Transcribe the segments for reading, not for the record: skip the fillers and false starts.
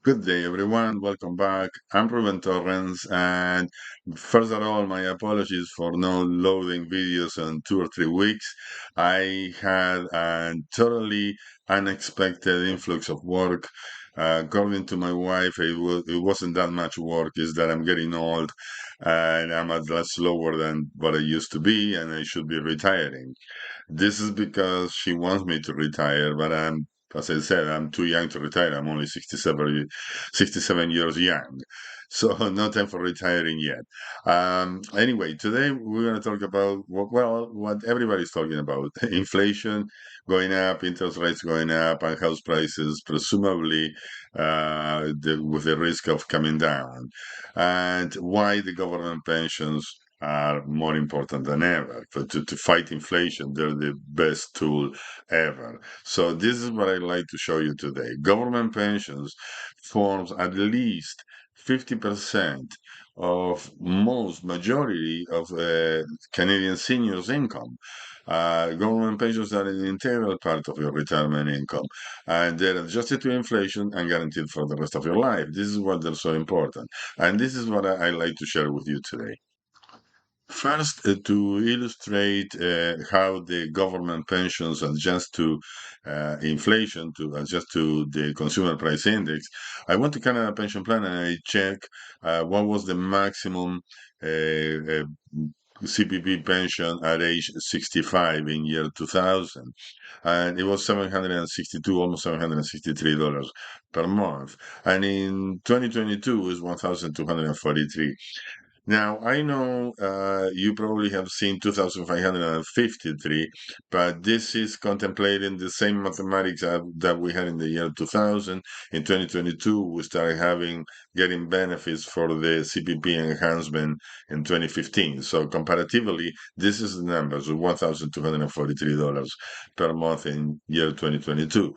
Good day, everyone. Welcome back. I'm Ruben Torrens, and first of all, my apologies for not loading videos in 2 or 3 weeks. I had a totally unexpected influx of work. According to my wife, it wasn't that much work. It's that I'm getting old, and I'm a lot slower than what I used to be, and I should be retiring. This is because she wants me to retire, but as I said, I'm too young to retire. I'm only 67 years young. So no time for retiring yet. Anyway, today we're going to talk about, what everybody's talking about. Inflation going up, interest rates going up, and house prices presumably with the risk of coming down. And why the government pensions are more important than ever. To fight inflation, they're the best tool ever. So this is what I'd like to show you today. Government pensions forms at least 50% of most majority of Canadian seniors' income. Government pensions are an integral part of your retirement income, and they're adjusted to inflation and guaranteed for the rest of your life. This is what they're so important, and this is what I like to share with you today. First, to illustrate how the government pensions adjust to inflation, to adjust to the consumer price index, I went to Canada Pension Plan and I checked what was the maximum CPP pension at age 65 in year 2000. And it was 762, almost $763 per month. And in 2022 is 1,243. Now, I know you probably have seen 2,553, but this is contemplating the same mathematics that we had in the year 2000. In 2022, we started getting benefits for the CPP enhancement in 2015. So comparatively, this is the numbers of $1,243 per month in year 2022.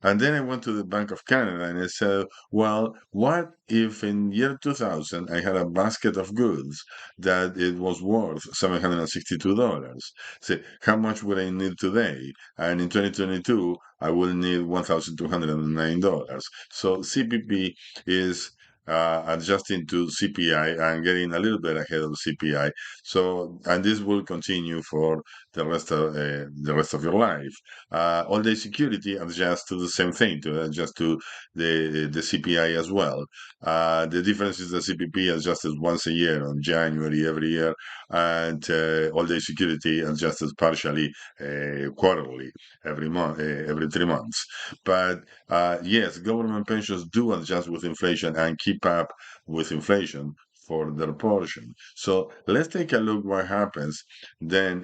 And then I went to the Bank of Canada and I said, well, what if in year 2000 I had a basket of goods that it was worth $762? Say, how much would I need today? And in 2022, I will need $1,209. So CPP is adjusting to CPI and getting a little bit ahead of CPI. So, and this will continue for the rest of your life. All-day security adjusts to the same thing, to adjust to the CPI as well. The difference is the CPP adjusts once a year on January every year, and all-day security adjusts partially quarterly every month, every 3 months. But yes, government pensions do adjust with inflation and keep up with inflation for their portion. So let's take a look what happens then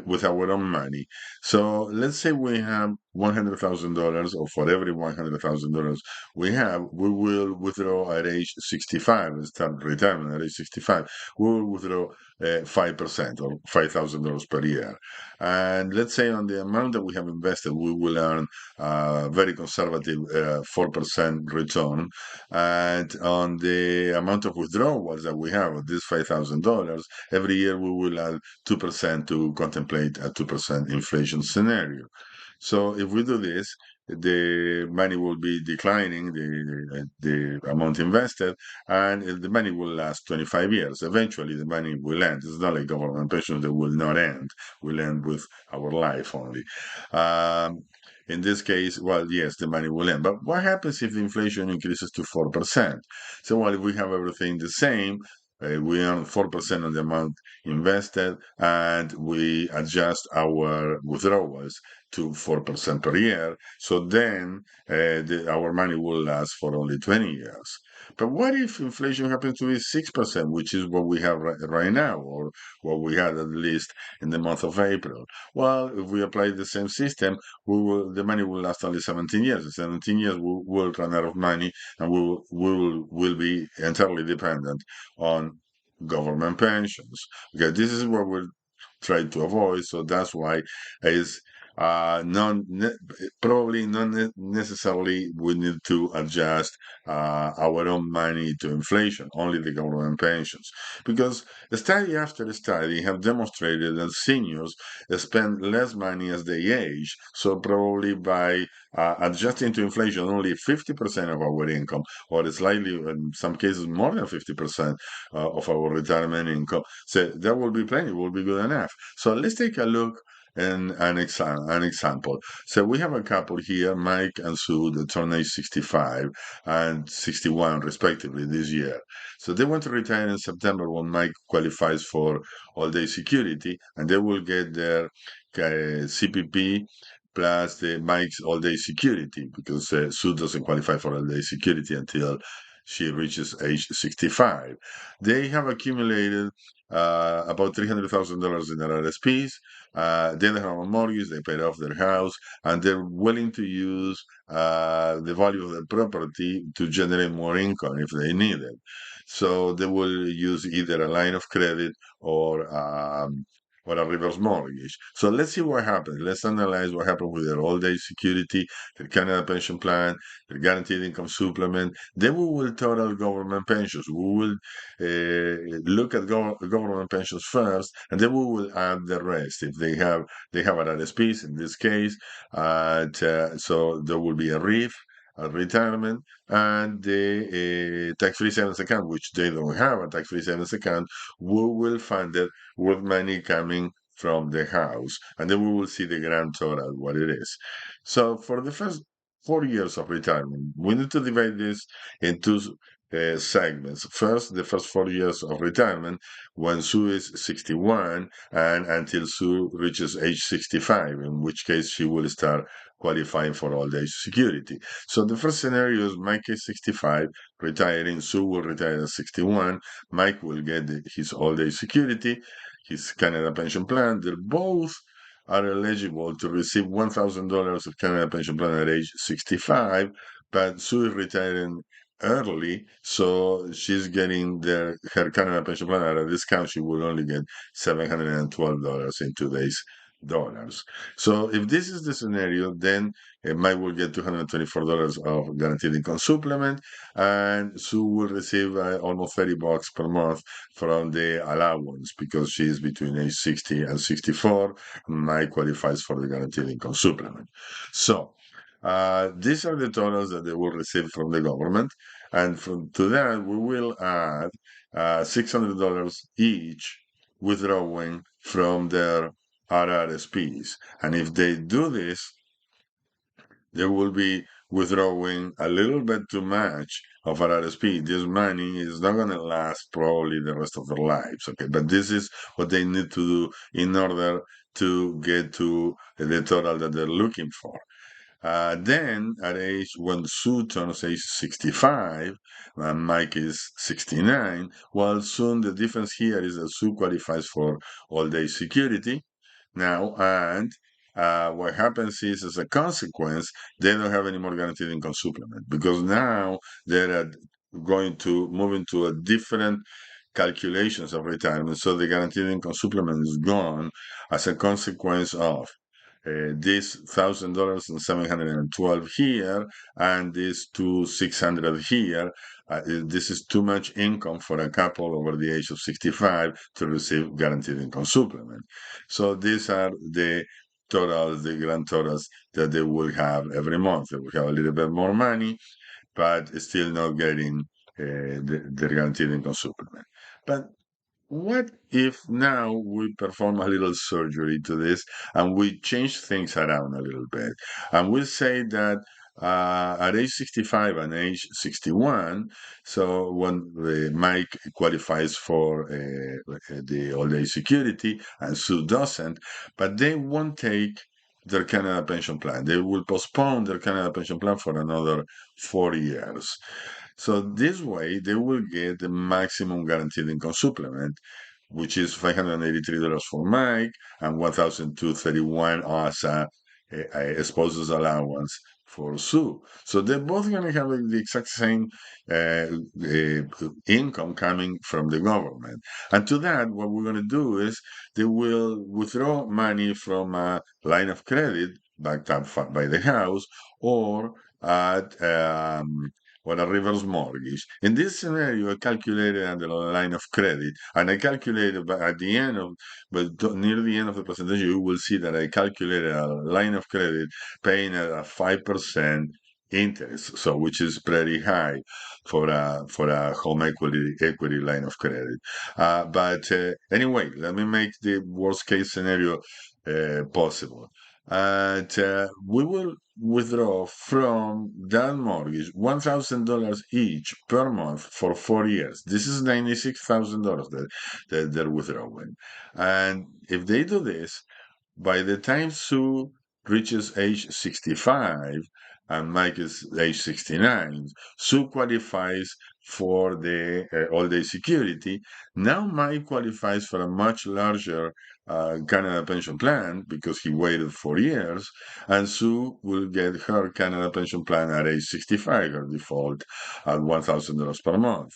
with our own money. So let's say we have $100,000, or for every $100,000 we have, we will withdraw at age 65 and start retirement at age 65. We will withdraw 5% or $5,000 per year. And let's say on the amount that we have invested, we will earn a very conservative 4% return. And on the amount of withdrawals that we have of this $5,000, every year we will add 2% to contemplate a 2% inflation scenario. So if we do this, the money will be declining, the amount invested, and the money will last 25 years. Eventually, the money will end. It's not like government pensions that will not end, will end with our life only. Um, in this case, well, yes, the money will end. But what happens if the inflation increases to 4%? So, well, if we have everything the same, we earn 4% on the amount invested, and we adjust our withdrawals to 4% per year. So then our money will last for only 20 years. But what if inflation happens to be 6%, which is what we have right now, or what we had at least in the month of April? Well, if we apply the same system, the money will last only 17 years. In 17 years, we will run out of money, and will be entirely dependent on government pensions. Okay, this is what we're trying to avoid. So that's why is non ne- probably not necessarily we need to adjust our own money to inflation, only the government pensions, because study after study have demonstrated that seniors spend less money as they age. So probably by adjusting to inflation, only 50% of our income, or slightly in some cases more than 50% of our retirement income, so that will be plenty, will be good enough. So let's take a look and an example. So we have a couple here, Mike and Sue, that turned age 65 and 61 respectively this year. So they want to retire in September when Mike qualifies for all-day security, and they will get their CPP plus the Mike's all-day security because Sue doesn't qualify for all-day security until she reaches age 65. They have accumulated about $300,000 in their RSPs. They don't have a mortgage, they paid off their house, and they're willing to use the value of the property to generate more income if they need it. So they will use either a line of credit or a reverse mortgage. So let's see what happens. Let's analyze what happened with their old age security, their Canada pension plan, their guaranteed income supplement. Then we will total government pensions. We will look at government pensions first, and then we will add the rest. If they have an RSPs in this case, so there will be a RIF, a retirement, and the tax-free savings account, which they don't have a tax-free savings account. We will fund it with money coming from the house, and then we will see the grand total what it is. So for the first 4 years of retirement, we need to divide this into segments. First, the first 4 years of retirement, when Sue is 61 and until Sue reaches age 65, in which case she will start qualifying for old age security. So the first scenario is Mike is 65, retiring, Sue will retire at 61, Mike will get his old age security, his Canada pension plan. They both are eligible to receive $1,000 of Canada pension plan at age 65, but Sue is retiring early, so she's getting her Canada pension plan at a discount. She will only get $712 in today's dollars. So if this is the scenario, then Mike will get $224 of guaranteed income supplement, and Sue will receive almost $30 per month from the allowance because she is between age 60 and 64. Mike qualifies for the guaranteed income supplement. So these are the totals that they will receive from the government. And to that, we will add $600 each withdrawing from their RRSPs. And if they do this, they will be withdrawing a little bit too much of RRSP. This money is not going to last probably the rest of their lives. Okay, but this is what they need to do in order to get to the total that they're looking for. Then, at age when Sue turns age 65, and Mike is 69, well, soon the difference here is that Sue qualifies for all day security now, and what happens is, as a consequence, they don't have any more guaranteed income supplement because now they're going to move into a different calculations of retirement. So the guaranteed income supplement is gone as a consequence of this $1,000 and 712 here, and this 600 here. This is too much income for a couple over the age of 65 to receive guaranteed income supplement. So these are the totals, the grand totals that they will have every month. They will have a little bit more money, but still not getting the guaranteed income supplement. But what if now we perform a little surgery to this and we change things around a little bit? And we say that at age 65 and age 61, so when Mike qualifies for the old age security and Sue doesn't, but they won't take their Canada pension plan. They will postpone their Canada pension plan for another 4 years. So this way, they will get the maximum guaranteed income supplement, which is $583 for Mike and $1,231 as a spouse's allowance for Sue. So they're both going to have the exact same income coming from the government. And to that, what we're going to do is they will withdraw money from a line of credit backed up by the house or at or a reverse mortgage. In this scenario, I calculated under a line of credit, and I calculated, but at the end of, near the end of the presentation, you will see that I calculated a line of credit paying at a 5% interest, so which is pretty high for a home equity line of credit. But anyway, let me make the worst case scenario possible. And we will withdraw from that mortgage $1,000 each per month for 4 years. This is $96,000 that they're withdrawing. And if they do this, by the time Sue reaches age 65 and Mike is age 69, Sue qualifies for the all-day security. Now Mike qualifies for a much larger Canada pension plan because he waited 4 years, and Sue will get her Canada pension plan at age 65, her default at $1,000 per month.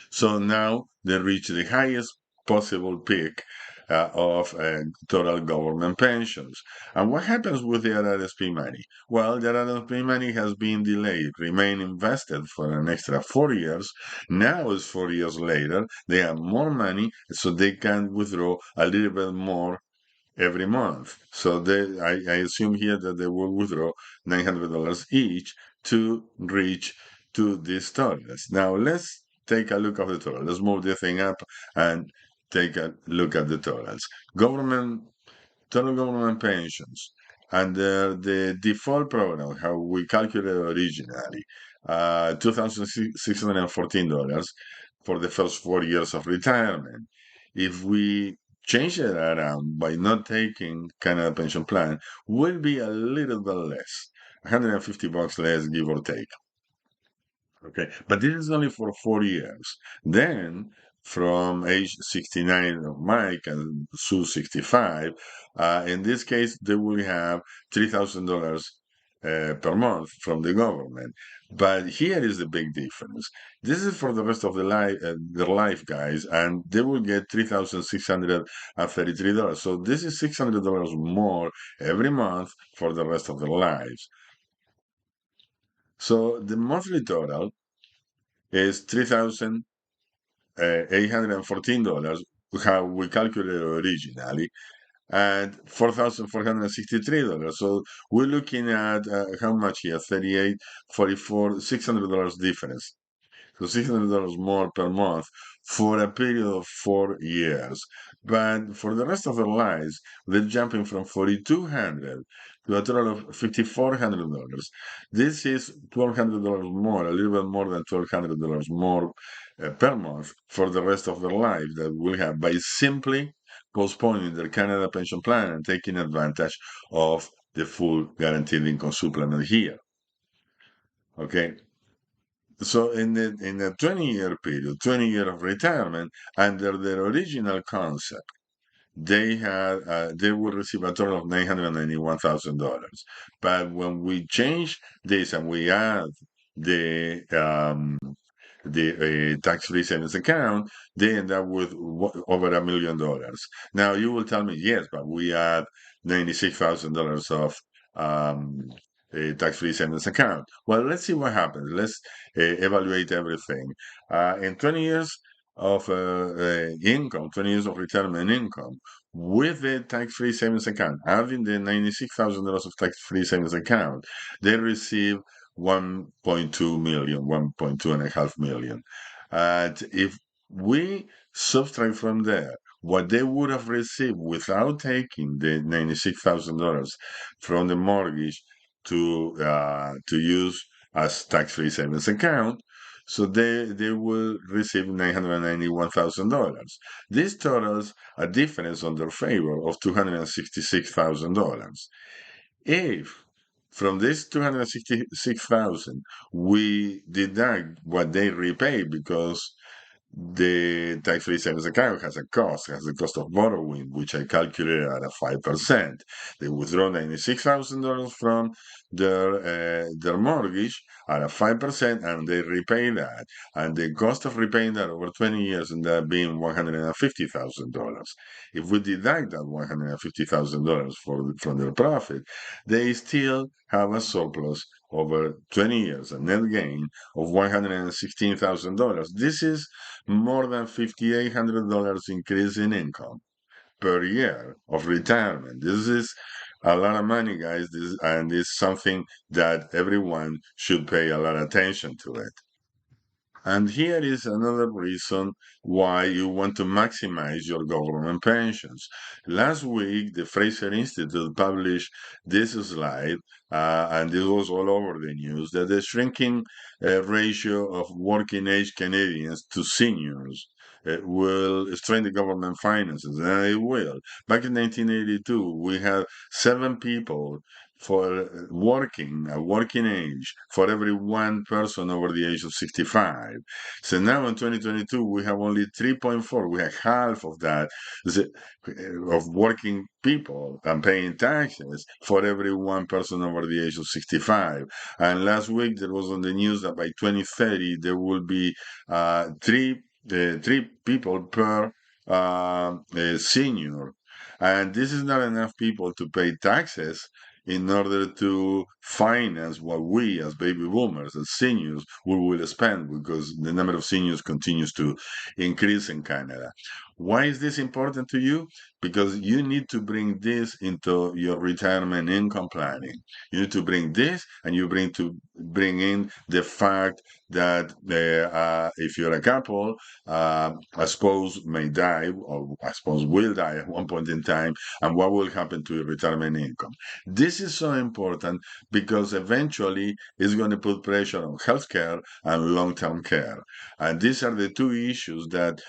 So now they reach the highest possible peak of total government pensions. And what happens with the RRSP money? Well, the RRSP money has been delayed, remain invested for an extra 4 years. Now it's 4 years later. They have more money, so they can withdraw a little bit more every month. So I assume here that they will withdraw $900 each to reach to these totals. Now let's take a look at the total. Let's move the thing up and take a look at the totals. Total government pensions under the default program, how we calculated originally, $2,614 for the first 4 years of retirement. If we change it around by not taking Canada Pension Plan, will be a little bit less, $150 less, give or take. Okay, but this is only for 4 years. Then, from age 69 of Mike and Sue 65, in this case, they will have $3,000 per month from the government. But here is the big difference. This is for the rest of their life, guys, and they will get $3,633. So this is $600 more every month for the rest of their lives. So the monthly total is $3,814, how we calculated originally, and $4,463. So we're looking at how much here? 38, 44, $600 difference. So $600 more per month for a period of 4 years. But for the rest of their lives, they're jumping from 4,200 to a total of $5,400. This is $1,200 more, a little bit more than $1,200 more per month for the rest of their life that will have by simply postponing their Canada pension plan and taking advantage of the full guaranteed income supplement here. Okay, so in the 20-year period, 20 year of retirement, under their original concept, they would receive a total of $991,000. But when we change this and we add the tax-free savings account, they end up with over $1 million. Now you will tell me, yes, but we add $96,000 of a tax-free savings account. Well, let's see what happens. Let's evaluate everything. In 20 years of income, 20 years of retirement income, with the tax-free savings account, having the $96,000 of tax-free savings account, they receive 1.2 million, 1.2 and a half million. And if we subtract from there what they would have received without taking the $96,000 from the mortgage to use as tax-free savings account, so they will receive $991,000. This totals a difference on their favor of $266,000. If from this 266,000 we deduct what they repay because the tax-free savings account has a cost of borrowing, which I calculated at a 5%. They withdraw $96,000 from their mortgage at a 5%, and they repay that. And the cost of repaying that over 20 years ended up being $150,000. If we deduct that $150,000 from their profit, they still have a surplus over 20 years, a net gain of $116,000. This is more than $5,800 increase in income per year of retirement. This is a lot of money, guys. And it's something that everyone should pay a lot of attention to it. And here is another reason why you want to maximize your government pensions. Last week, the Fraser Institute published this slide, and this was all over the news, that the shrinking ratio of working age Canadians to seniors will strain the government finances, and it will. Back in 1982, we had 7 people for working age for every one person over the age of 65. So now in 2022, we have only 3.4. We have half of that of working people and paying taxes for every one person over the age of 65. And last week, there was on the news that by 2030, there will be three people per senior. And this is not enough people to pay taxes in order to finance what we as baby boomers, as seniors, we will spend, because the number of seniors continues to increase in Canada. Why is this important to you? Because you need to bring this into your retirement income planning. You need to bring this, and you bring in the fact that if you're a couple, a spouse may die, or a spouse will die at one point in time, and what will happen to your retirement income? This is so important because eventually it's going to put pressure on healthcare and long-term care. And these are the two issues that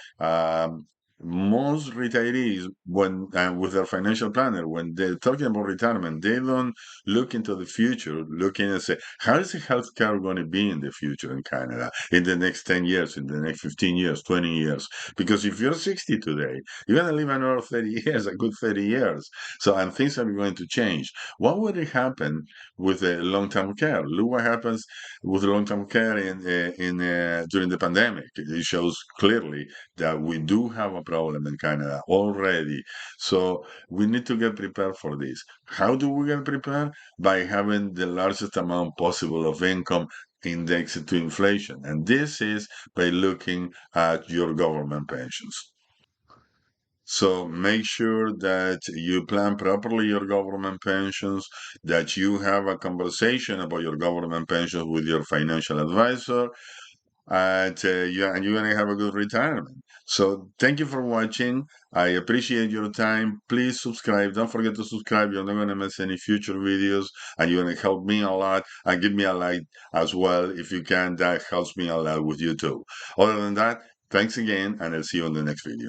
most retirees, when with their financial planner, when they're talking about retirement, they don't look into the future, looking and say, how is the healthcare going to be in the future in Canada in the next 10 years, in the next 15 years, 20 years? Because if you're 60 today, you're going to live another 30 years, a good 30 years. So, and things are going to change. What would happen with long-term care? Look what happens with long-term care during the pandemic. It shows clearly that we do have a problem in Canada already. So we need to get prepared for this. How do we get prepared? By having the largest amount possible of income indexed to inflation. And this is by looking at your government pensions. So make sure that you plan properly your government pensions, that you have a conversation about your government pensions with your financial advisor, and you're gonna have a good retirement. So thank you for watching. I appreciate your time. Please subscribe. Don't forget to subscribe. You're not gonna miss any future videos, and you're gonna help me a lot. And give me a like as well if you can. That helps me a lot with YouTube. Other than that, thanks again, and I'll see you on the next video.